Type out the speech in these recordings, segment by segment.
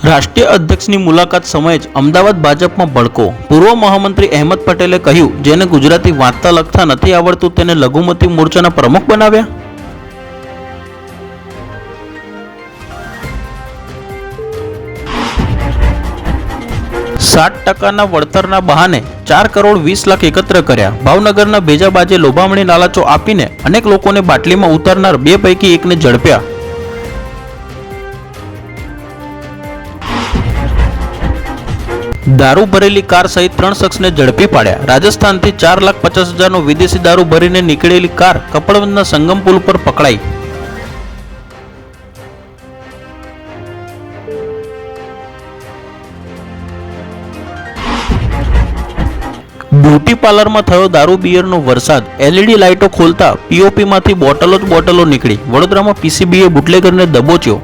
રાષ્ટ્રીય અધ્યક્ષની મુલાકાત સમયે જ અમદાવાદ ભાજપમાં ભડકો। પૂર્વ મહામંત્રી અહેમદ પટેલે કહ્યું, જેને ગુજરાતી વાંચતા લખતા નથી આવડતું તેને લઘુમતી મોરચાના પ્રમુખ બનાવ્યા। %60 વળતરના બહાને 4 કરોડ 20 લાખ એકત્ર કર્યા। ભાવનગરના ભેજાબાજે લોભામણી લાલચો આપીને અનેક લોકોને બાટલીમાં ઉતારનાર 2 પૈકી એકને ઝડપ્યા। दारू भरेली कार सहित 3 शख्सने झड़पी पाड्या। राजस्थान थी 4,50,000 विदेशी दारू भरीने निकळेली कार कपड़वंजना संगम पुल पर पकड़ाई। ब्यूटी पार्लर में थयो दारू बियर नो वरसाद। एलईडी लाइटो खोलता पीओपी मांथी बोटलो ज बोटलो निकली। वडोदरा में पीसीबीए बूटलेगर ने दबोच्यो।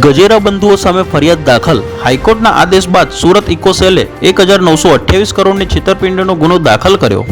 गजेरा बंधुओं सामे फरियाद दाखल। हाईकोर्टना आदेश बाद सूरत इको सेले 1928 करोड़नी छेतरपिंडीनो गुनो दाखल कर्यो।